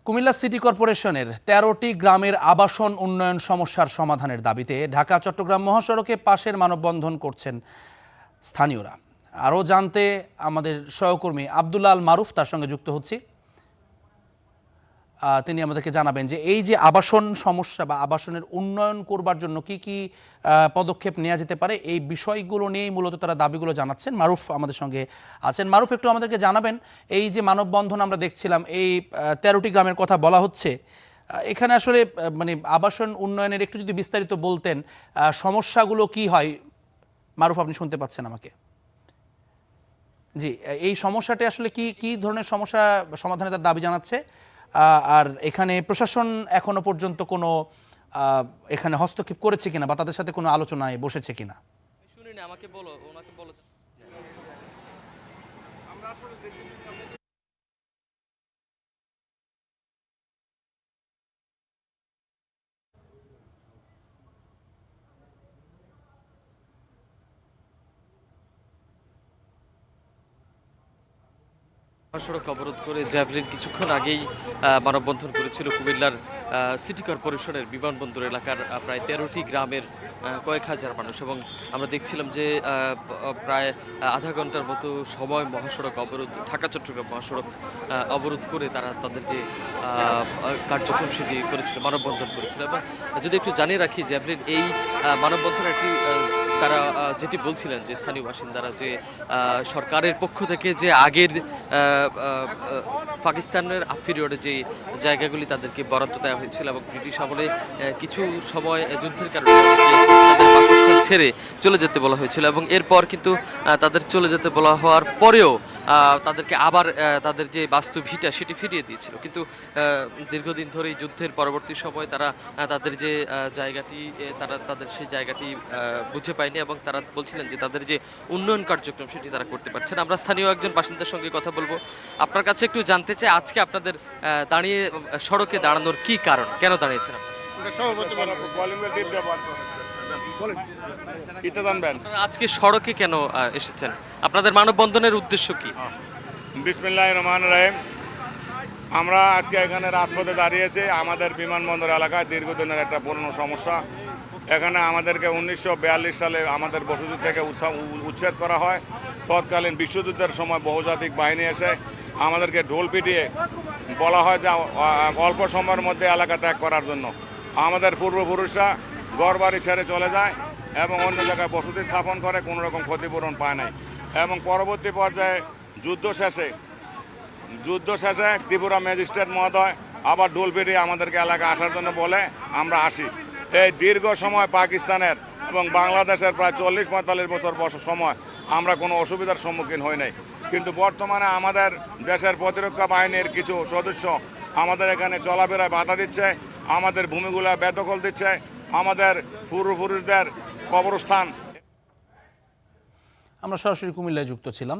Comilla city কর্পোরেশনের ১৩টি গ্রামের আবাসন উন্নয়ন সমস্যার সমাধানের দাবিতে ঢাকা চট্টগ্রাম মহাসড়কে পাশের মানববন্ধন করছেন স্থানীয়রা। আরও জানতে আমাদের সহকর্মী আব্দুল্লাহ আল মারুফ তার সঙ্গে যুক্ত হচ্ছি। তিনি আমাদেরকে জানাবেন যে এই যে আবাসন সমস্যা বা আবাসনের উন্নয়ন করবার জন্য কি কি পদক্ষেপ নেওয়া যেতে পারে, এই বিষয়গুলো নিয়েই মূলত তারা দাবিগুলো জানাচ্ছেন। মারুফ আমাদের সঙ্গে আছেন। মারুফ, একটু আমাদেরকে জানাবেন, এই যে মানববন্ধন আমরা দেখছিলাম, এই ১৩টি গ্রামের কথা বলা হচ্ছে, এখানে আসলে মানে আবাসন উন্নয়নের একটু যদি বিস্তারিত বলতেন, সমস্যাগুলো কি হয়। মারুফ, আপনি শুনতে পাচ্ছেন আমাকে? জি, এই সমস্যাটি আসলে কি কি ধরনের সমস্যা সমাধানে তার দাবি জানাচ্ছে, আর এখানে প্রশাসন এখনো পর্যন্ত কোনো এখানে হস্তক্ষেপ করেছে কিনা বা তাদের সাথে কোনো আলোচনায় বসেছে কিনা? শুনিনি, আমাকে বলো, ওনাকে বলো। মহাসড়ক অবরোধ করে জ্যাভলিন কিছুক্ষণ আগেই মানববন্ধন করেছিল কুমিল্লার সিটি কর্পোরেশনের বিমানবন্দর এলাকার প্রায় ১৩টি গ্রামের কয়েক হাজার মানুষ, এবং আমরা দেখছিলাম যে প্রায় আধা ঘন্টার মতো সময় মহাসড়ক অবরোধ, ঢাকা চট্টগ্রাম মহাসড়ক অবরোধ করে তারা তাদের যে কার্যক্রম সেটি করেছিল, মানববন্ধন করেছিল। এবং যদি একটু জানিয়ে রাখি, জ্যাভলিন এই মানববন্ধনের একটি তারা যেটি বলছিলেন যে স্থানীয় বাসিন্দারা যে সরকারের পক্ষ থেকে যে আগের পাকিস্তানের পিরিয়ডে যে জায়গাগুলি তাদেরকে বরাদ্দ দেওয়া হয়েছিল এবং ব্রিটিশ আমলে কিছু সময় যুদ্ধের কারণে তাদের বাসস্থান ছেড়ে চলে যেতে বলা হয়েছিল, এবং এরপর কিন্তু তাদের চলে যেতে বলা হওয়ার পরেও তাদেরকে আবার তাদের যে বাস্তু ভিটা সেটি ফিরিয়ে দিয়েছিল। কিন্তু দীর্ঘদিন ধরেই যুদ্ধের পরবর্তী সময় তারা তাদের যে জায়গাটি তারা তাদের সেই জায়গাটি বুঝে পায়নি, এবং তারা বলছিলেন যে তাদের যে উন্নয়ন কার্যক্রম সেটি তারা করতে পারছেন। আমরা স্থানীয় একজন বাসিন্দার সঙ্গে কথা বলবো। আপনার কাছে একটু জানতে চাই, আজকে আপনাদের দাঁড়িয়ে সড়কে দাঁড়ানোর কি কারণ, কেন দাঁড়িয়েছেন আপনারা? আজকে সড়কে কেন এসেছেন? আপনাদের মানববন্ধনের উদ্দেশ্য কি? বিসমিল্লাহির রহমানির রহিম। আমরা আজকে এখানে রাজপথে দাঁড়িয়েছি। আমাদের বিমানবন্দর এলাকায় দীর্ঘদিনের একটা পুরনো সমস্যা। এখানে আমাদেরকে ১৯৪২ সালে আমাদের বসতি থেকে উচ্ছেদ করা হয়। তৎকালীন বিশ্বযুদ্ধের সময় বহুজাতিক বাহিনী এসে আমাদেরকে ঢোল পিটিয়ে বলা হয় যে অল্প সময়ের মধ্যে এলাকা ত্যাগ করার জন্য। আমাদের পূর্বপুরুষরা ঘরবাড়ি ছেড়ে চলে যায় এবং অন্য জায়গায় বসতি স্থাপন করে, কোনো রকম ক্ষতিপূরণ পায় নাই। এবং পরবর্তী পর্যায়ে যুদ্ধ শেষে ত্রিপুরা ম্যাজিস্ট্রেট মহোদয় আবার ঢোল পিটিয়ে আমাদেরকে এলাকায় আসার জন্য বলে আমরা আসি। এই দীর্ঘ সময় পাকিস্তানের এবং বাংলাদেশের প্রায় ৪০-৪৫ বছর সময় আমরা কোনো অসুবিধার সম্মুখীন হই নাই। কিন্তু বর্তমানে আমাদের দেশের প্রতিরক্ষা বাহিনীর কিছু সদস্য আমাদের এখানে চলাফেরায় বাধা দিচ্ছে, আমাদের ভূমিগুলো বেদখল দিচ্ছে, আমাদের পূর্বপুরুষদের কবরস্থান। আমরা সরাসরি কুমিল্লায় যুক্ত ছিলাম।